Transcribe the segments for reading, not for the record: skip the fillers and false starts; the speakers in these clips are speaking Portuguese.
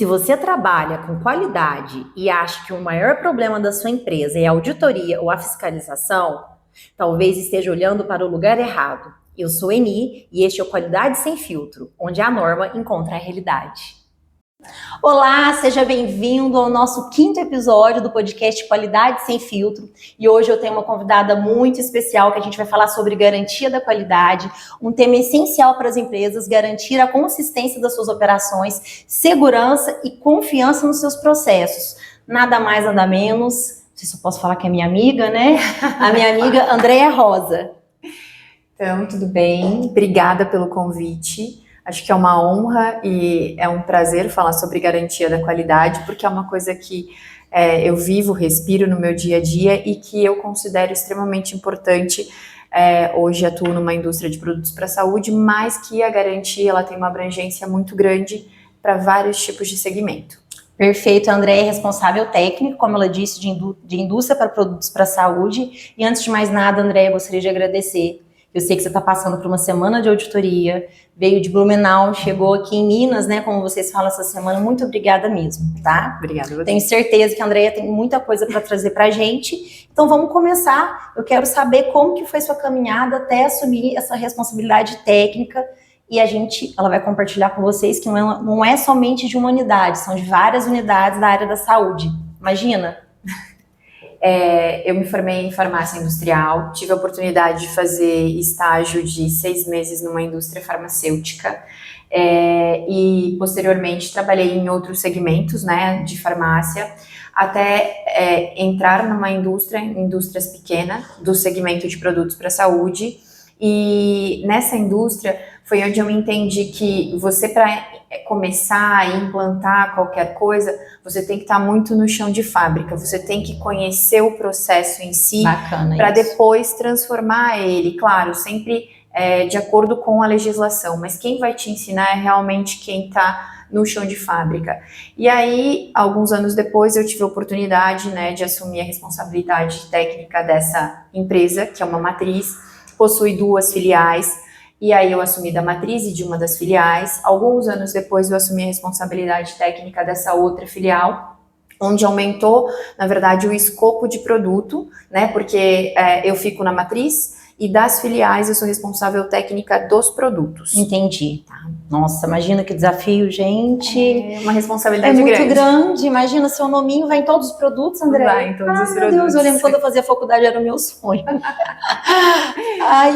Se você trabalha com qualidade e acha que o maior problema da sua empresa é a auditoria ou a fiscalização, talvez esteja olhando para o lugar errado. Eu sou Eni e este é o Qualidade Sem Filtro, onde a norma encontra a realidade. Olá, seja bem-vindo ao nosso 5º episódio do podcast Qualidade Sem Filtro. E hoje eu tenho uma convidada muito especial que a gente vai falar sobre garantia da qualidade, um tema essencial para as empresas, garantir a consistência das suas operações, segurança e confiança nos seus processos. Nada mais, nada menos, não sei se eu posso falar que é minha amiga, né? A minha amiga Andréia Rosa. Então, tudo bem? Obrigada pelo convite. Acho que é uma honra e é um prazer falar sobre garantia da qualidade, porque é uma coisa que eu vivo, respiro no meu dia a dia e que eu considero extremamente importante. Hoje atuo numa indústria de produtos para a saúde, mas que a garantia ela tem uma abrangência muito grande para vários tipos de segmento. Perfeito, a Andréia é responsável técnico, como ela disse, de indústria para produtos para a saúde. E antes de mais nada, Andréia, gostaria de agradecer. Eu sei que você está passando por uma semana de auditoria, veio de Blumenau, chegou aqui em Minas, né, como vocês falam essa semana. Muito obrigada mesmo, tá? Obrigada. Tenho certeza que a Andréia tem muita coisa para trazer para a gente. Então vamos começar. Eu quero saber como que foi sua caminhada até assumir essa responsabilidade técnica. E ela vai compartilhar com vocês que não é somente de uma unidade, são de várias unidades da área da saúde. Imagina! Eu me formei em farmácia industrial, tive a oportunidade de fazer estágio de 6 meses numa indústria farmacêutica e posteriormente trabalhei em outros segmentos, né, de farmácia, até entrar numa indústrias pequenas do segmento de produtos para a saúde. E nessa indústria foi onde eu entendi que você, para começar a implantar qualquer coisa, você tem que estar muito no chão de fábrica, você tem que conhecer o processo em si para depois transformar ele, claro, sempre de acordo com a legislação, mas quem vai te ensinar é realmente quem está no chão de fábrica. E aí, alguns anos depois, eu tive a oportunidade, né, de assumir a responsabilidade técnica dessa empresa, que é uma matriz, possui 2 filiais, e aí eu assumi da matriz e de uma das filiais. Alguns anos depois eu assumi a responsabilidade técnica dessa outra filial, onde aumentou, na verdade, o escopo de produto, né, porque eu fico na matriz e das filiais eu sou responsável técnica dos produtos. Entendi. Tá. Nossa, imagina que desafio, gente. É uma responsabilidade grande. É muito grande. Imagina, seu nominho vai em todos os produtos, André? Vai em todos os produtos. Meu Deus, eu lembro quando eu fazia faculdade, era o meu sonho.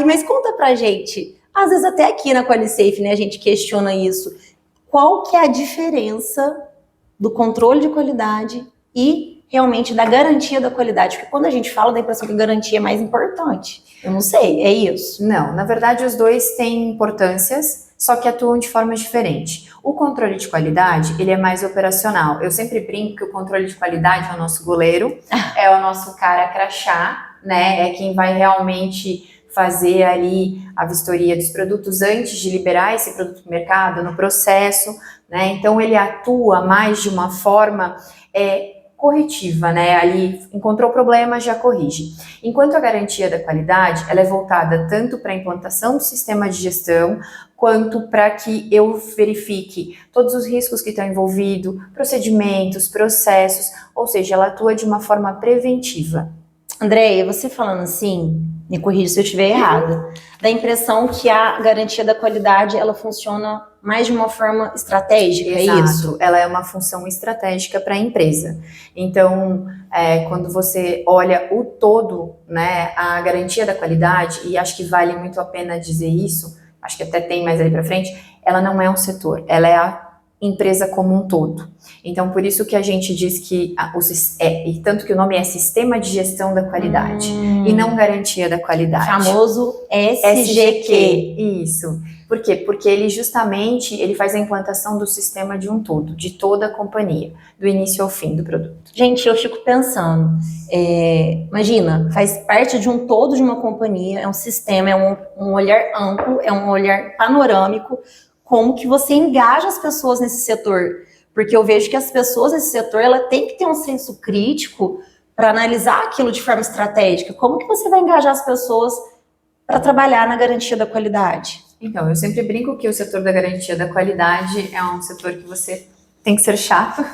Mas conta pra gente, às vezes até aqui na QualiSafe, né, a gente questiona isso. Qual que é a diferença do controle de qualidade e realmente da garantia da qualidade? Porque quando a gente fala, dá a impressão que a garantia é mais importante. Eu não sei, é isso? Não, na verdade os dois têm importâncias, só que atuam de forma diferente. O controle de qualidade, ele é mais operacional. Eu sempre brinco que o controle de qualidade é o nosso goleiro, é o nosso cara crachá, né? É quem vai realmente fazer ali a vistoria dos produtos antes de liberar esse produto no mercado, no processo, né? Então ele atua mais de uma forma corretiva, né? Ali encontrou problema, já corrige. Enquanto a garantia da qualidade, ela é voltada tanto para a implantação do sistema de gestão, quanto para que eu verifique todos os riscos que estão envolvidos, procedimentos, processos, ou seja, ela atua de uma forma preventiva. Andréia, você falando assim, me corrija se eu estiver errada, dá a impressão que a garantia da qualidade, ela funciona mais de uma forma estratégica, Exato. É isso? Ela é uma função estratégica para a empresa. Então, quando você olha o todo, né, a garantia da qualidade, e acho que vale muito a pena dizer isso, acho que até tem mais ali para frente, ela não é um setor, ela é a empresa como um todo. Então, por isso que a gente diz que, e tanto que o nome é Sistema de Gestão da Qualidade, e não Garantia da Qualidade. O famoso SGQ. Isso. Por quê? Porque ele justamente, ele faz a implantação do sistema de um todo, de toda a companhia, do início ao fim do produto. Gente, eu fico pensando, imagina, faz parte de um todo de uma companhia, é um sistema, é um olhar amplo, é um olhar panorâmico. Como que você engaja as pessoas nesse setor? Porque eu vejo que as pessoas nesse setor, ela tem que ter um senso crítico para analisar aquilo de forma estratégica. Como que você vai engajar as pessoas para trabalhar na garantia da qualidade? Então, eu sempre brinco que o setor da garantia da qualidade é um setor que você tem que ser chato,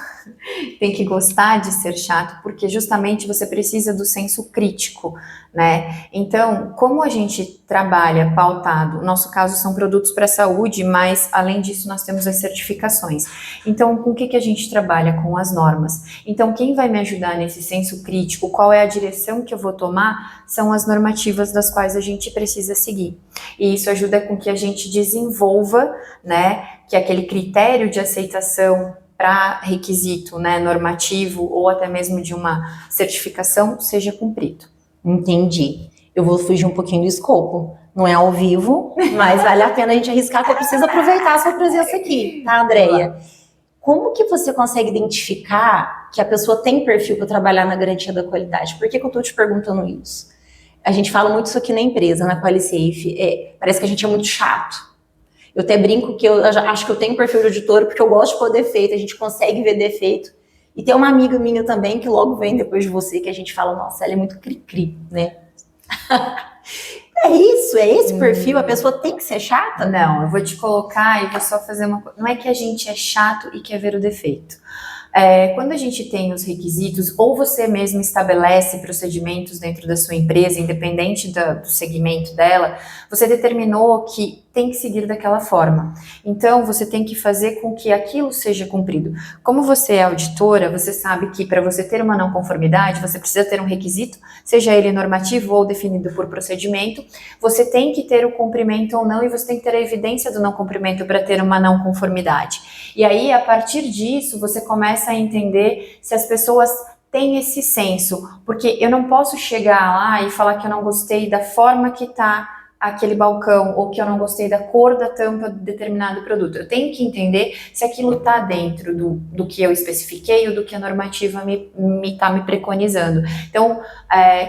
tem que gostar de ser chato, porque justamente você precisa do senso crítico, né? Então, como a gente trabalha pautado, no nosso caso são produtos para a saúde, mas além disso nós temos as certificações. Então, com o que a gente trabalha? Com as normas. Então, quem vai me ajudar nesse senso crítico, qual é a direção que eu vou tomar, são as normativas das quais a gente precisa seguir. E isso ajuda com que a gente desenvolva, né, que aquele critério de aceitação para requisito, né, normativo ou até mesmo de uma certificação seja cumprido. Entendi. Eu vou fugir um pouquinho do escopo. Não é ao vivo, mas vale a pena a gente arriscar, que eu preciso aproveitar a sua presença aqui, tá, Andréia? Como que você consegue identificar que a pessoa tem perfil para trabalhar na garantia da qualidade? Por que eu estou te perguntando isso? A gente fala muito isso aqui na empresa, na QualiSafe. Parece que a gente é muito chato. Eu até brinco que eu acho que eu tenho perfil de auditora porque eu gosto de pôr defeito, a gente consegue ver defeito. E tem uma amiga minha também que logo vem depois de você, que a gente fala, nossa, ela é muito cri-cri, né? É isso, é esse perfil, a pessoa tem que ser chata? Não, eu vou te colocar e vou só fazer uma coisa. Não é que a gente é chato e quer ver o defeito. Quando a gente tem os requisitos, ou você mesmo estabelece procedimentos dentro da sua empresa, independente do segmento dela, você determinou que tem que seguir daquela forma. Então, você tem que fazer com que aquilo seja cumprido. Como você é auditora, você sabe que para você ter uma não conformidade, você precisa ter um requisito, seja ele normativo ou definido por procedimento, você tem que ter o cumprimento ou não, e você tem que ter a evidência do não cumprimento para ter uma não conformidade. E aí, a partir disso, você começa a entender se as pessoas têm esse senso, porque eu não posso chegar lá e falar que eu não gostei da forma que está aquele balcão, ou que eu não gostei da cor da tampa de determinado produto. Eu tenho que entender se aquilo está dentro do que eu especifiquei ou do que a normativa está me preconizando. Então,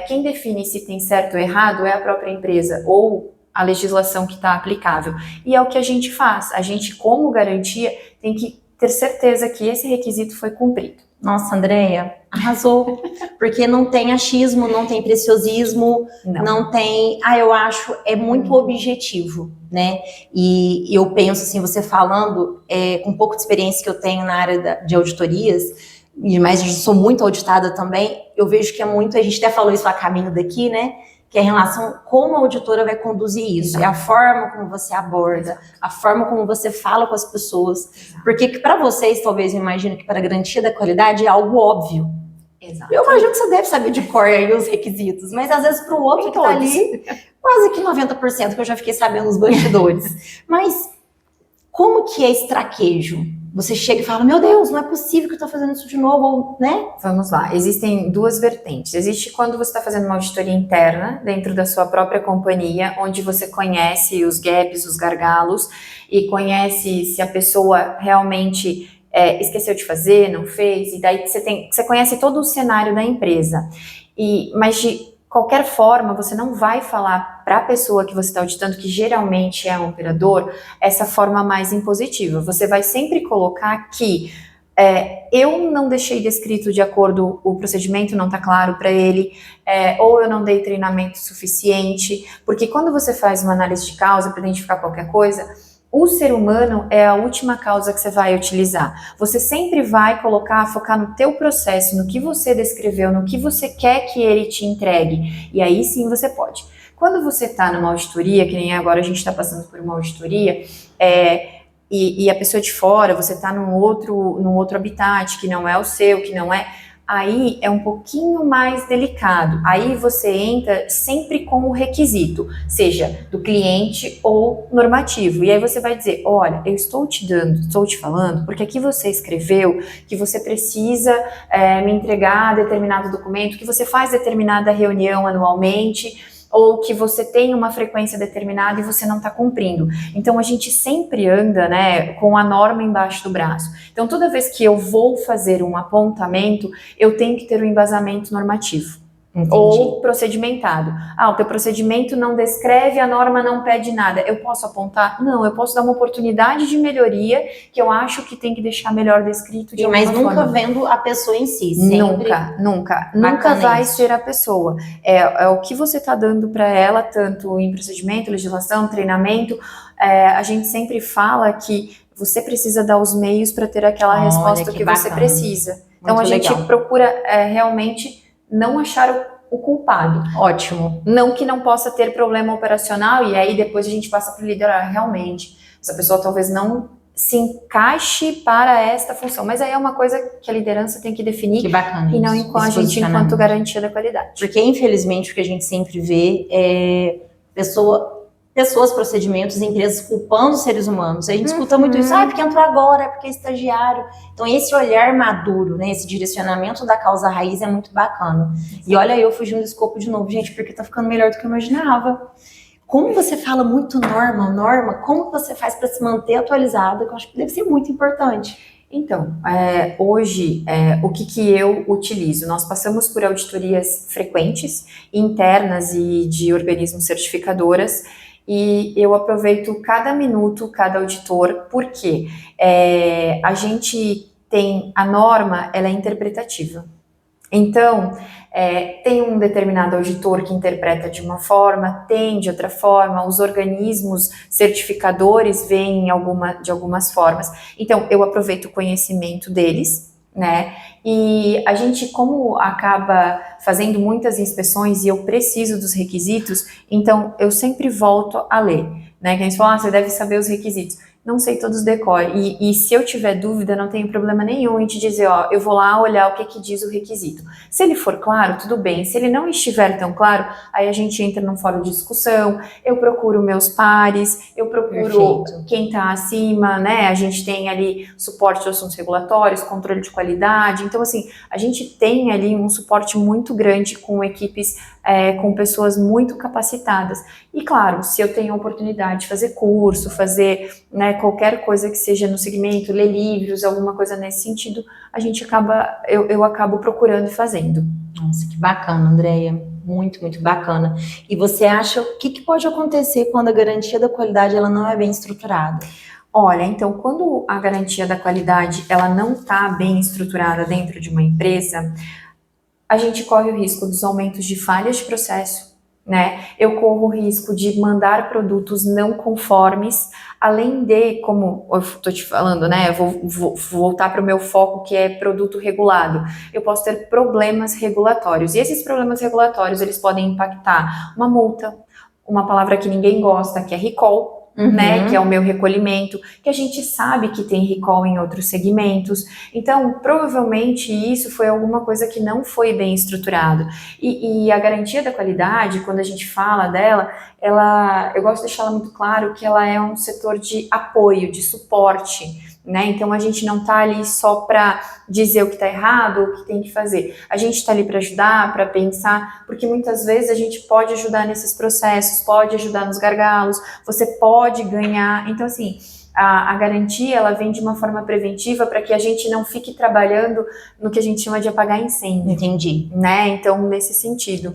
quem define se tem certo ou errado é a própria empresa, ou a legislação que está aplicável. E é o que a gente faz. A gente, como garantia, tem que ter certeza que esse requisito foi cumprido. Nossa, Andréia, arrasou. Porque não tem achismo, não tem preciosismo, não tem... eu acho, é muito objetivo, né? E eu penso assim, você falando, com um pouco de experiência que eu tenho na área de auditorias, mas eu sou muito auditada também, eu vejo que é muito, a gente até falou isso a caminho daqui, né? Que é em relação a como a auditora vai conduzir isso. Exato. É a forma como você aborda, a forma como você fala com as pessoas. Exato. Porque para vocês, talvez, eu imagino que para a garantia da qualidade é algo óbvio. Exato. Eu imagino que você deve saber de cor aí os requisitos, mas às vezes para o outro que está ali, quase que 90% que eu já fiquei sabendo nos bastidores. Mas como que é esse traquejo? Você chega e fala, meu Deus, não é possível que eu estou fazendo isso de novo, né? Vamos lá, existem duas vertentes. Existe quando você está fazendo uma auditoria interna dentro da sua própria companhia, onde você conhece os gaps, os gargalos, e conhece se a pessoa realmente esqueceu de fazer, não fez, e daí você conhece todo o cenário da empresa. Mas de qualquer forma, você não vai falar para a pessoa que você está auditando, que geralmente é um operador, essa forma mais impositiva. Você vai sempre colocar que eu não deixei descrito de acordo, o procedimento não está claro para ele, ou eu não dei treinamento suficiente, porque quando você faz uma análise de causa para identificar qualquer coisa, o ser humano é a última causa que você vai utilizar. Você sempre vai focar no teu processo, no que você descreveu, no que você quer que ele te entregue. E aí sim você pode. Quando você está numa auditoria, que nem agora a gente está passando por uma auditoria, e a pessoa de fora, você está num outro habitat, que não é o seu, que não é... Aí é um pouquinho mais delicado. Aí você entra sempre com o requisito, seja do cliente ou normativo. E aí você vai dizer, olha, eu estou te falando, porque aqui você escreveu que você precisa me entregar determinado documento, que você faz determinada reunião anualmente, ou que você tem uma frequência determinada e você não está cumprindo. Então, a gente sempre anda, né, com a norma embaixo do braço. Então, toda vez que eu vou fazer um apontamento, eu tenho que ter um embasamento normativo. Entendi. Ou procedimentado. O teu procedimento não descreve, a norma não pede nada. Eu posso apontar? Não, eu posso dar uma oportunidade de melhoria que eu acho que tem que deixar melhor descrito de alguma forma. Mas nunca vendo a pessoa em si, sempre. Nunca vai ser a pessoa. É o que você está dando para ela, tanto em procedimento, legislação, treinamento. A gente sempre fala que você precisa dar os meios para ter aquela Olha, resposta que que você bacana. precisa. Então Muito a gente legal. procura realmente não achar o culpado. Ótimo. Não que não possa ter problema operacional, e aí depois a gente passa para o líder, realmente, essa pessoa talvez não se encaixe para esta função, mas aí é uma coisa que a liderança tem que definir. Que bacana e não isso, a esse gente enquanto posicionamento. garantia da qualidade. Porque, infelizmente, o que a gente sempre vê é pessoas, procedimentos, empresas culpando os seres humanos. A gente escuta muito isso, porque entrou agora, é porque é estagiário. Então, esse olhar maduro, né, esse direcionamento da causa raiz é muito bacana. E olha, eu fugindo do escopo de novo, gente, porque tá ficando melhor do que eu imaginava. Como você fala muito norma, como você faz para se manter atualizada, que eu acho que deve ser muito importante. Então, hoje, o que eu utilizo? Nós passamos por auditorias frequentes, internas e de organismos certificadoras, e eu aproveito cada minuto, cada auditor, porque a gente tem a norma, ela é interpretativa. Então, tem um determinado auditor que interpreta de uma forma, tem de outra forma, os organismos certificadores veem de algumas formas. Então, eu aproveito o conhecimento deles, né? E a gente, como acaba fazendo muitas inspeções e eu preciso dos requisitos, então eu sempre volto a ler, né? Que a gente fala, você deve saber os requisitos. Não sei todos decore. E se eu tiver dúvida, não tem problema nenhum em te dizer, eu vou lá olhar o que diz o requisito. Se ele for claro, tudo bem. Se ele não estiver tão claro, aí a gente entra num fórum de discussão, eu procuro meus pares, eu procuro quem está acima, né? A gente tem ali suporte aos assuntos regulatórios, controle de qualidade. Então, assim, a gente tem ali um suporte muito grande com equipes, com pessoas muito capacitadas. E claro, se eu tenho a oportunidade de fazer curso, fazer, né, qualquer coisa que seja no segmento, ler livros, alguma coisa nesse sentido, eu acabo procurando e fazendo. Nossa, que bacana, Andréia. Muito, muito bacana. E você acha, o que pode acontecer quando a garantia da qualidade ela não é bem estruturada? Olha, então, quando a garantia da qualidade ela não está bem estruturada dentro de uma empresa, a gente corre o risco dos aumentos de falhas de processo, né? Eu corro o risco de mandar produtos não conformes, além de, como eu estou te falando, né? Eu vou voltar para o meu foco, que é produto regulado. Eu posso ter problemas regulatórios. E esses problemas regulatórios, eles podem impactar uma multa, uma palavra que ninguém gosta, que é recall, né, que é o meu recolhimento, que a gente sabe que tem recall em outros segmentos. Então, provavelmente isso foi alguma coisa que não foi bem estruturado. E a garantia da qualidade, quando a gente fala dela, eu gosto de deixar ela muito claro que ela é um setor de apoio, de suporte, né? Então a gente não está ali só para dizer o que está errado, o que tem que fazer. A gente está ali para ajudar, para pensar, porque muitas vezes a gente pode ajudar nesses processos, pode ajudar nos gargalos, você pode ganhar. Então, assim, a garantia ela vem de uma forma preventiva para que a gente não fique trabalhando no que a gente chama de apagar incêndio. Entendi. Né? Então, nesse sentido.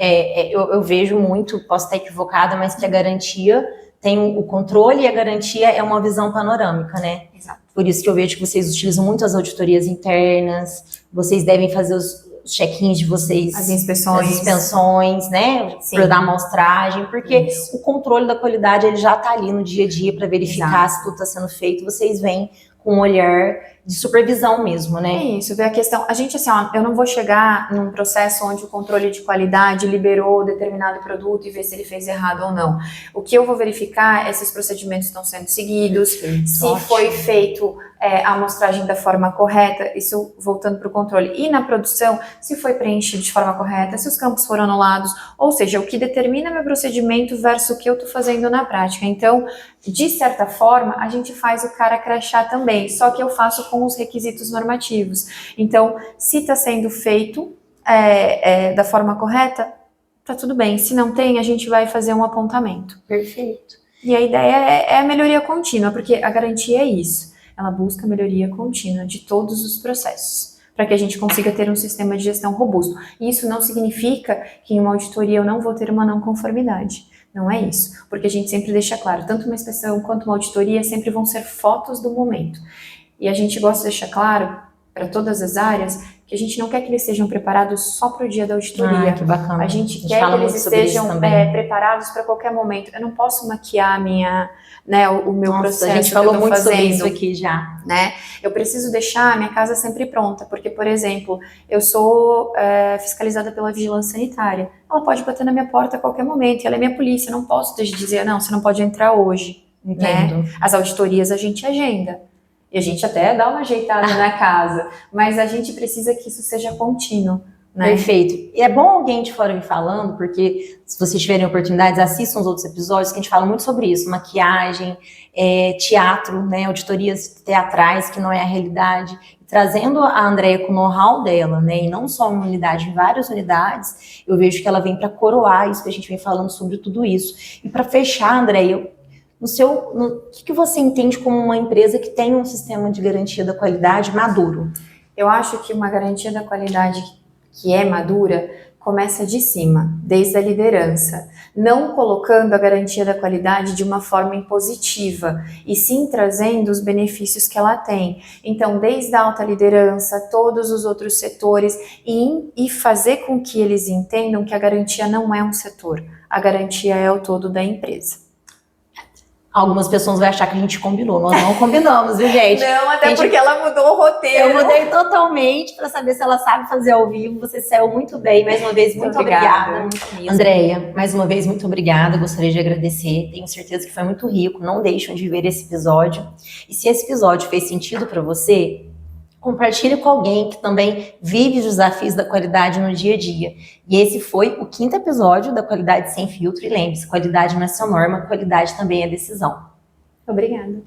Eu vejo muito, posso estar equivocada, mas que a garantia tem o controle e a garantia é uma visão panorâmica, né? Exato. Por isso que eu vejo que vocês utilizam muito as auditorias internas, vocês devem fazer os check-ins de vocês, as inspeções, né? Para dar amostragem, porque o controle da qualidade ele já está ali no dia a dia para verificar se tudo está sendo feito. Vocês vêm com um olhar de supervisão mesmo, né? É isso, ver a questão. A gente, assim, eu não vou chegar num processo onde o controle de qualidade liberou determinado produto e ver se ele fez errado ou não. O que eu vou verificar é se os procedimentos estão sendo seguidos, se foi feito a amostragem da forma correta, isso voltando para o controle. E na produção, se foi preenchido de forma correta, se os campos foram anulados, ou seja, o que determina meu procedimento versus o que eu estou fazendo na prática. Então, de certa forma, a gente faz o cara crachar também, só que eu faço com os requisitos normativos. Então, se está sendo feito da forma correta, tá tudo bem. Se não tem, a gente vai fazer um apontamento. Perfeito. E a ideia é a melhoria contínua, porque a garantia é isso. Ela busca a melhoria contínua de todos os processos, para que a gente consiga ter um sistema de gestão robusto. E isso não significa que em uma auditoria eu não vou ter uma não conformidade. Não é isso, porque a gente sempre deixa claro, tanto uma inspeção quanto uma auditoria sempre vão ser fotos do momento. E a gente gosta de deixar claro para todas as áreas, que a gente não quer que eles estejam preparados só para o dia da auditoria. Que bacana. A gente quer que eles estejam preparados para qualquer momento. Eu não posso maquiar o meu processo. A gente falou muito sobre isso aqui já. Né? Eu preciso deixar a minha casa sempre pronta, porque, por exemplo, eu sou fiscalizada pela vigilância sanitária. Ela pode bater na minha porta a qualquer momento, ela é minha polícia, eu não posso dizer, não, você não pode entrar hoje. Entendo. Né? As auditorias a gente agenda. E a gente até dá uma ajeitada na casa, mas a gente precisa que isso seja contínuo. Né? Perfeito. E é bom alguém de fora vir falando, porque se vocês tiverem oportunidades, assistam os outros episódios que a gente fala muito sobre isso, maquiagem, teatro, né, auditorias teatrais, que não é a realidade, trazendo a Andréia com o know-how dela, né, e não só uma unidade, em várias unidades, eu vejo que ela vem para coroar isso que a gente vem falando sobre tudo isso. E para fechar, Andréia, o que você entende como uma empresa que tem um sistema de garantia da qualidade maduro? Eu acho que uma garantia da qualidade que é madura começa de cima, desde a liderança, não colocando a garantia da qualidade de uma forma impositiva, e sim trazendo os benefícios que ela tem. Então, desde a alta liderança, todos os outros setores, e fazer com que eles entendam que a garantia não é um setor, a garantia é o todo da empresa. Algumas pessoas vão achar que a gente combinou. Nós não combinamos, viu, gente? Não, até porque ela mudou o roteiro. Eu mudei totalmente para saber se ela sabe fazer ao vivo. Você saiu muito bem. Mais uma vez, muito obrigada. Andréia, mais uma vez, muito obrigada. Gostaria de agradecer. Tenho certeza que foi muito rico. Não deixem de ver esse episódio. E se esse episódio fez sentido para você, compartilhe com alguém que também vive os desafios da qualidade no dia a dia. E esse foi o 5º episódio da Qualidade Sem Filtro. E lembre-se, qualidade não é só norma, qualidade também é decisão. Obrigada.